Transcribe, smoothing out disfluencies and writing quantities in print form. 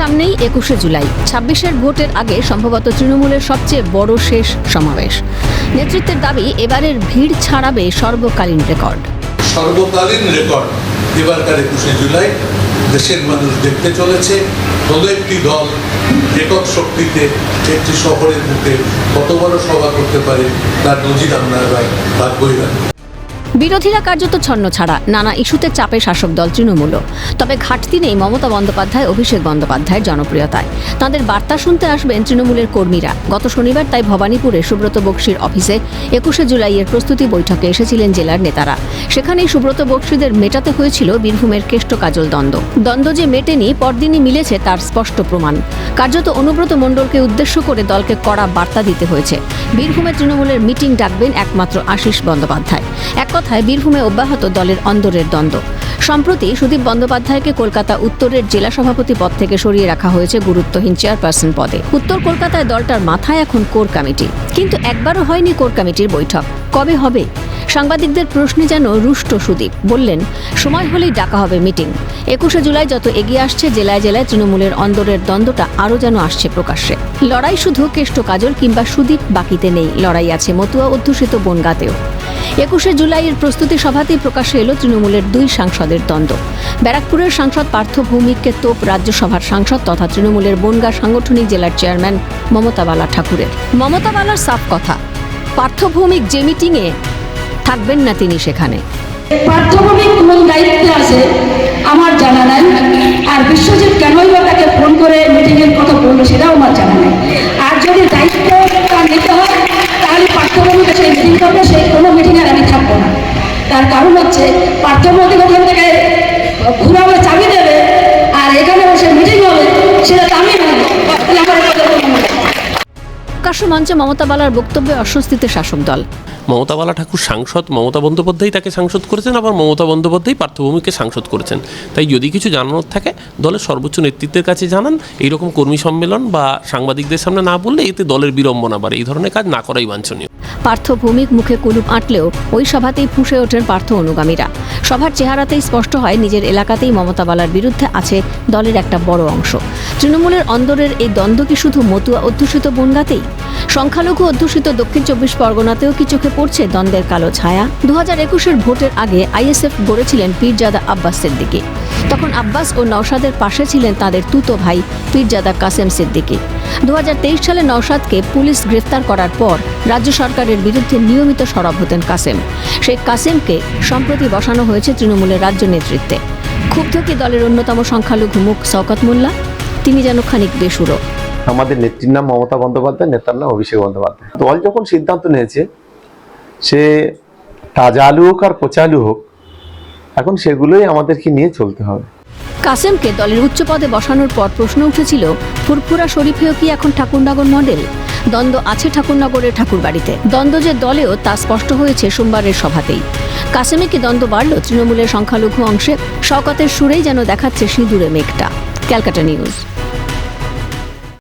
সামনেই ২১শে জুলাই, ২৬-এর ভোটের আগে সম্ভবত তৃণমূলের সবচেয়ে বড় শেষ সমাবেশ। নেতৃত্বের দাবি এবারের ভিড় ছাড়াবে সর্বকালীন রেকর্ড। সর্বকালীন রেকর্ড এবারকার ২১শে জুলাই দেশের মানুষ দেখতে চলেছে। কোনো একটি দল একক শক্তিতে একটি শহরের বুকে কত বড় সভা করতে পারে তার নজির আমরা রাখবই রাখবো। বিরোধীরা কার্যত ছন্নছাড়া, নানা ইস্যুতে চাপে শাসক দল তৃণমূলও। তবে ঘাটতি নেই মমতা বন্দ্যোপাধ্যায়, অভিষেক বন্দ্যোপাধ্যায়ের জনপ্রিয়তায়। তাঁদের বার্তা শুনতে আসবেন তৃণমূলের কর্মীরা। গত শনিবার তাই ভবানীপুরে সুব্রত বক্সির অফিসে ২১শে জুলাইয়ের প্রস্তুতি বৈঠকে এসেছিলেন জেলার নেতারা। সেখানেই সুব্রত বক্সিদের মেটাতে হয়েছিল বীরভূমের কেষ্ট কাজল দ্বন্দ্ব যে মেটেনি, পরদিনই মিলেছে তার স্পষ্ট প্রমাণ। কার্যত অনুব্রত মণ্ডলকে উদ্দেশ্য করে দলকে কড়া বার্তা দিতে হয়েছে। বীরভূমে তৃণমূলের মিটিং ডাকবেন একমাত্র আশিস বন্দ্যোপাধ্যায়। এক কথায় বীরভূমে অব্যাহত দলের অন্দরের দ্বন্দ্ব। সম্প্রতি সুদীপ বন্দ্যোপাধ্যায়কে কলকাতা উত্তরের জেলা সভাপতি পদ থেকে সরিয়ে রাখা হয়েছে গুরুত্বহীন চেয়ারপারসন পদে। উত্তর কলকাতায় দলটার মাথায় এখন কোর কমিটি, কিন্তু একবারও হয়নি কোর কমিটির বৈঠক। কবে হবে? সাংবাদিকদের প্রশ্নে যেন রুষ্ট সুদীপ বললেন, সময় হলেই ডাকা হবে মিটিং। ২১শে জুলাই যত এগিয়ে আসছে, জেলায় জেলায় তৃণমূলের অন্দরের দ্বন্দ্বটা আরও যেন আসছে প্রকাশ্যে। লড়াই শুধু কেষ্ট কাজল কিংবা সুদীপ বাকিতে নেই, লড়াই আছে মতুয়া অধ্যুষিত বনগাঁতেও। ২১শে জুলাইয়ের প্রস্তুতি সভাতেই প্রকাশ্যে এলো তৃণমূলের দুই সাংসদের দ্বন্দ্ব। ব্যারাকপুরের সাংসদ পার্থ ভৌমিককে তোপ রাজ্যসভার সাংসদ তথা তৃণমূলের বনগাঁ সাংগঠনিক জেলার চেয়ারম্যান মমতা বালা ঠাকুরের। মমতা বালার সাফ কথা, পার্থ ভৌমিক যে মিটিংয়ে থাকবেন না তিনি সেখানে। পার্থ ভৌমিক কোন দায়িত্বে আছে আমার জানা নাই, আর বিশ্বজিৎ কেনই বা তাকে ফোন করে মিটিংয়ের কথা বললো সেটাও আমার জানা নাই। আর যদি দায়িত্ব নিতে হয় তাহলে পার্থ ভৌমিক সেই মিটিং করবে, সেই কোনো মিটিংয়ে আমি থাকবো না। তার কারণ হচ্ছে পার্থ ভৌমিক ওখান থেকে ঘুরাবে, চাবি দেবে, আর এখানে বসে মিটিং হবে, সেটা তো আমি বলবো। প্রকাশ্য মঞ্চে মমতা বালার বক্তব্যে অস্বস্তিতে শাসক দল। মমতা বালা ঠাকুর সাংসদ, মমতা বন্দ্যোপাধ্যায় তাকে সাংসদ করেছেন, আবার মমতা বন্দ্যোপাধ্যায় পার্থ ভৌমিককে সাংসদ করেছেন। তাই যদি কিছু জানানোর থাকে দলের সর্বোচ্চ নেতৃত্বের কাছে জানান। এইরকম কর্মী সম্মেলন বা সাংবাদিকদের সামনে না বললে এতে দলের বিড়ম্বনা বাড়ে। এই ধরনের কাজ না করাই বাঞ্ছনীয়। পার্থ ভৌমিক মুখে কুলুপ আঁটলেও ওই সভাতেই ফুঁসে ওঠেন পার্থ অনুগামীরা। সভার চেহারাতেই স্পষ্ট হয় নিজের এলাকাতেই মমতা বালার বিরুদ্ধে আছে দলের একটা বড় অংশ। তৃণমূলের অন্দরের এই দ্বন্দ্ব কি শুধু মতুয়া অধ্যুষিত বনগাঁতেই? সংখ্যালঘু অধ্যুষিত দক্ষিণ ২৪ পরগনাতেও কি চোখে পড়ছে দ্বন্দ্বের কালো ছায়া? ২০২১-এর ভোটের আগে আইএসএফ গড়েছিলেন পীরজাদা আব্বাস সিদ্দিকী। তখন আব্বাস ও নওশাদের পাশে ছিলেন তাদের তুতো ভাই পীরজাদা কাসেম সিদ্দিকী। ২০২৩ সালে নওশাদকে পুলিশ গ্রেফতার করার পর রাজ্য সরকারের বিরুদ্ধে নিয়মিত সরব হতেন কাসেম। সেই কাসেমকে সম্প্রতি বসানো হয়েছে তৃণমূলের রাজ্য নেতৃত্বে। ক্ষুব্ধ কি দলের অন্যতম সংখ্যালঘু মুখ শওকত মোল্লা? তিনি যেন খানিক বেসুরো। আমাদের নেত্রীর নাম মমতা বন্দ্যোপাধ্যায়, নেতার নাম অভিষেক বন্দ্যোপাধ্যায়। দল যখন সিদ্ধান্ত নিয়েছে, সে তাজা আলু হোক আর পচা আলু হোক, এখন সেগুলোই আমাদেরকে নিয়ে চলতে হবে। কাসেমকে দলের উচ্চ পদে বসানোর পর প্রশ্ন উঠেছিল, ফুরফুরা শরীফেও কি এখন ঠাকুরনগর মডেল? দ্বন্দ্ব আছে ঠাকুরনগরের ঠাকুরবাড়িতে। দ্বন্দ্ব যে দলেও তা স্পষ্ট হয়েছে সোমবারের সভাতেই। কাসেমে কি দ্বন্দ্ব বাড়ল তৃণমূলের সংখ্যালঘু অংশে? শওকতের সুরেই যেন দেখাচ্ছে সিঁদুরে মেঘটা। ক্যালকাটা নিউজ।